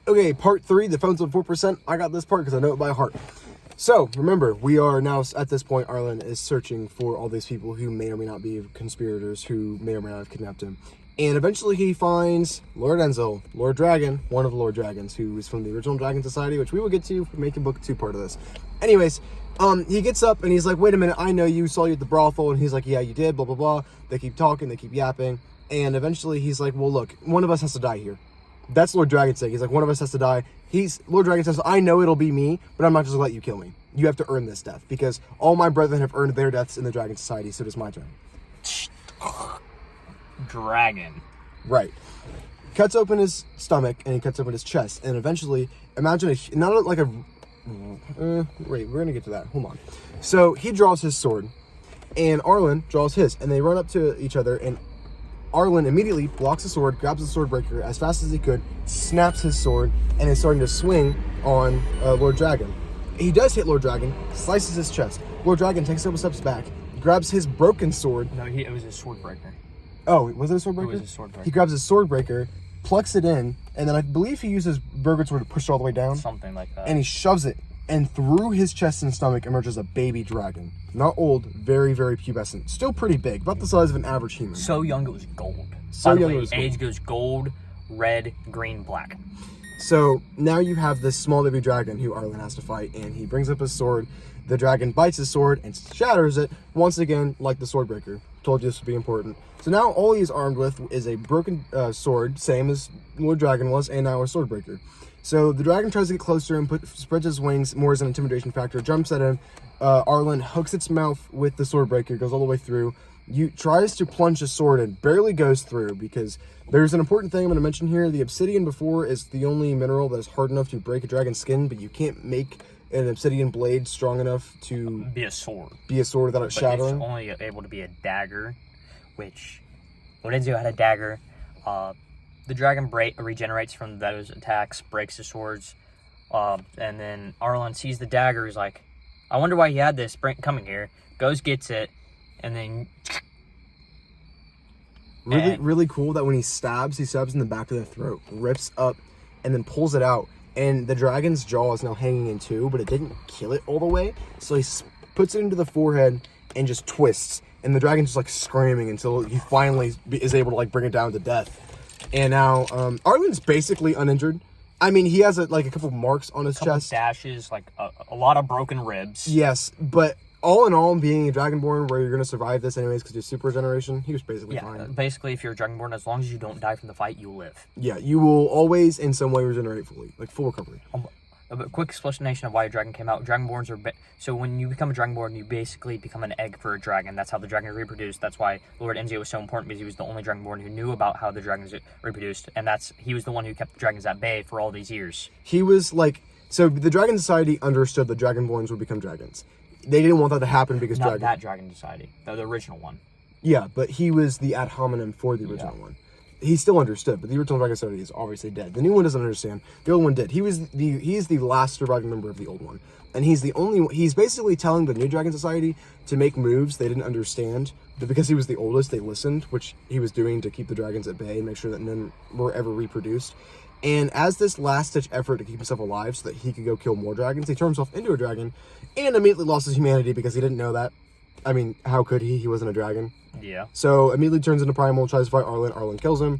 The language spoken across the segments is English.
Okay, part 3, the phone's on 4%. I got this part because I know it by heart. So, remember, we are now, at this point, Arlen is searching for all these people who may or may not be conspirators, who may or may not have kidnapped him. And eventually he finds Lord Enzel, Lord Dragon, one of the Lord Dragons, who is from the original Dragon Society, which we will get to making book 2 part of this. Anyways, he gets up and he's like, wait a minute, I know you, saw you at the brothel. And he's like, yeah, you did, blah, blah, blah. They keep talking, they keep yapping. And eventually he's like, well, look, one of us has to die here. That's Lord Dragon saying. He's like, one of us has to die. Lord Dragon says, I know it'll be me, but I'm not just gonna let you kill me. You have to earn this death, because all my brethren have earned their deaths in the Dragon Society, so does my turn. Dragon. Right. Cuts open his stomach, and he cuts open his chest, and eventually, imagine not like a... wait, we're gonna get to that. Hold on. So, he draws his sword, and Arlen draws his, and they run up to each other, and Arlen immediately blocks the sword, grabs the sword breaker as fast as he could, snaps his sword, and is starting to swing on Lord Dragon. He does hit Lord Dragon, slices his chest. Lord Dragon takes a couple steps back, grabs his broken sword. No, it was his sword breaker. Oh, was it a sword breaker? It was his sword breaker. He grabs his sword breaker, plucks it in, and then I believe he uses Burger Sword to push it all the way down. Something like that. And he shoves it, and through his chest and stomach emerges a baby dragon. Not old, very, very pubescent. Still pretty big, about the size of an average human. So young it was gold. So By the young way, it was age gold. goes gold, red, green, black. So now you have this small baby dragon who Arlen has to fight, and he brings up his sword. The dragon bites his sword and shatters it, once again, like the sword breaker. Told you this would be important. So now all he's armed with is a broken sword, same as Lord Dragon was, and now a sword breaker. So the dragon tries to get closer and spreads his wings more as an intimidation factor, jumps at him. Arlen hooks its mouth with the sword breaker, goes all the way through. Tries to plunge his sword and barely goes through, because there's an important thing I'm going to mention here. The obsidian before is the only mineral that is hard enough to break a dragon's skin, but you can't make an obsidian blade strong enough to be a sword. Without it shattering. It's only able to be a dagger, which Lord Ezio had a dagger. The dragon regenerates from those attacks, breaks the swords, and then Arlen sees the dagger. He's like, I wonder why he had this coming here. Goes, gets it, and then... Really cool that when he stabs in the back of the throat, rips up, and then pulls it out. And the dragon's jaw is now hanging in two, but it didn't kill it all the way. So he puts it into the forehead and just twists. And the dragon's just like screaming until he finally is able to like bring it down to death. And now Arlen's basically uninjured. I mean, he has a couple marks on his chest. Dashes, like a lot of broken ribs. Yes, but all in all, being a Dragonborn where you're going to survive this anyways because you're super generation, he was basically fine. Basically, if you're a Dragonborn, as long as you don't die from the fight, you live. Yeah, you will always in some way regenerate fully, like full recovery. A quick explanation of why a dragon came out. Dragonborns are... So when you become a Dragonborn, you basically become an egg for a dragon. That's how the dragon reproduced. That's why Lord Enzio was so important, because he was the only Dragonborn who knew about how the dragons reproduced. And he was the one who kept the dragons at bay for all these years. He was like... So the Dragon Society understood that Dragonborns would become dragons. They didn't want that to happen because Not that Dragon Society. The original one. Yeah, but he was the ad hominem for the original one. He still understood, but the original Dragon Society is obviously dead. The new one doesn't understand. The old one did. He's the last surviving member of the old one. And he's basically telling the new Dragon Society to make moves they didn't understand. But because he was the oldest, they listened, which he was doing to keep the dragons at bay and make sure that none were ever reproduced. And as this last-ditch effort to keep himself alive so that he could go kill more dragons, he turned himself into a dragon and immediately lost his humanity because he didn't know that. I mean, how could he? He wasn't a dragon. Yeah. So immediately turns into Primal, tries to fight Arlen. Arlen kills him.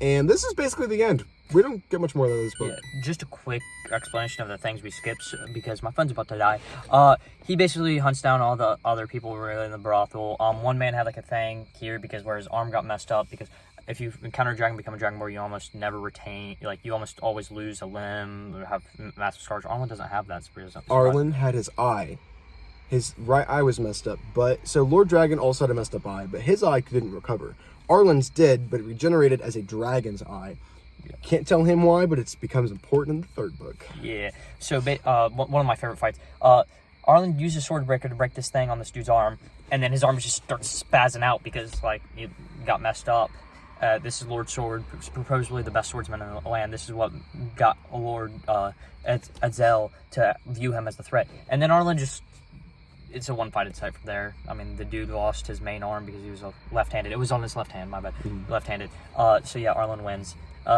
And this is basically the end. We don't get much more out of this book. Yeah, just a quick explanation of the things we skipped, because my friend's about to die. He basically hunts down all the other people who were in the brothel. One man had like a thing here because where his arm got messed up, because if you encounter a dragon, become a Dragonborn, you almost never retain, you almost always lose a limb or have massive scars. Arlen doesn't have that. Arlen had his eye. His right eye was messed up, so Lord Dragon also had a messed up eye, but his eye didn't recover. Arlen's did, but it regenerated as a dragon's eye. Yeah. Can't tell him why, but it becomes important in the third book. Yeah. So, one of my favorite fights. Arlen uses Sword Breaker to break this thing on this dude's arm, and then his arm just starts spazzing out because, it got messed up. This is Lord Sword, supposedly the best swordsman in the land. This is what got Lord Edzel to view him as the threat. And then Arlen just... It's a one-sided fight from there. I mean, the dude lost his main arm because he was left-handed. It was on his left hand, my bad. Left-handed. So yeah, Arlen wins.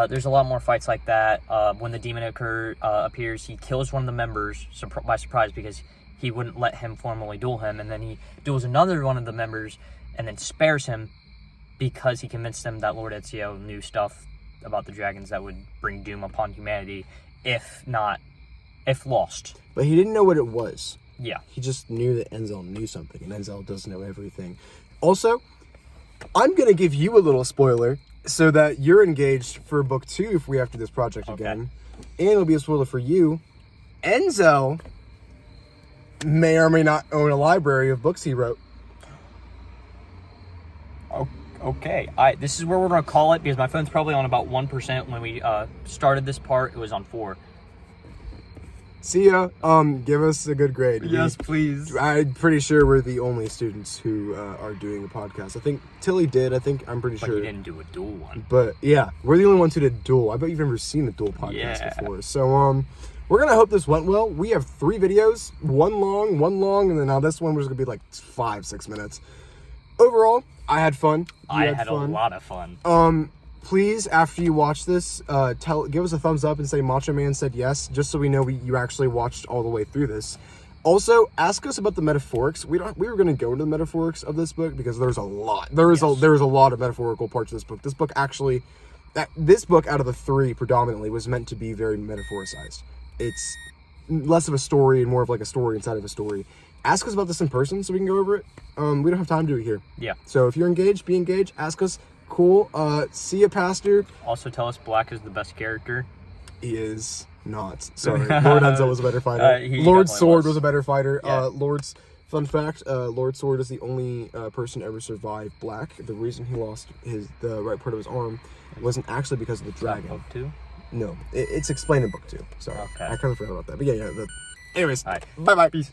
There's a lot more fights like that. When the demon appears, he kills one of the members by surprise because he wouldn't let him formally duel him, and then he duels another one of the members and then spares him because he convinced him that Lord Ezio knew stuff about the dragons that would bring doom upon humanity if lost. But he didn't know what it was. Yeah. He just knew that Enzel knew something, and Enzel does know everything. Also, I'm going to give you a little spoiler so that you're engaged for book 2 if we have to do this project again. And it'll be a spoiler for you. Enzel may or may not own a library of books he wrote. Okay. This is where we're going to call it because my phone's probably on about 1%. When we started this part, it was on 4. See ya. Give us a good grade. Yes, please. I'm pretty sure we're the only students who are doing a podcast. I think Tilly did. I'm pretty But sure. he didn't do a dual one. But yeah, we're the only ones who did dual. I bet you've never seen a dual podcast before. So we're gonna hope this went well. We have 3 videos, one long, and then now this one was gonna be like 5-6 minutes. Overall, I had fun. I had a lot of fun. Please, after you watch this, give us a thumbs up and say Macho Man said yes, just so we know you actually watched all the way through this. Also, ask us about the metaphorics. We were going to go into the metaphorics of this book because there's a lot. There's a lot of metaphorical parts of this book. This book out of the 3 predominantly was meant to be very metaphoricized. It's less of a story and more of like a story inside of a story. Ask us about this in person so we can go over it. We don't have time to do it here. Yeah. So if you're engaged, be engaged. Ask us. Cool. See ya, Pastor. Also, tell us Black is the best character. He is not. Sorry. Lord Enzel was a better fighter. Lord Sword was a better fighter. Yeah. Fun fact, Lord Sword is the only person to ever survive Black. The reason he lost the right part of his arm wasn't actually because of the dragon. Book 2? No. It's explained in book 2. Sorry. Okay. I kind of forgot about that. But yeah. Anyways. All right. Bye-bye. Peace.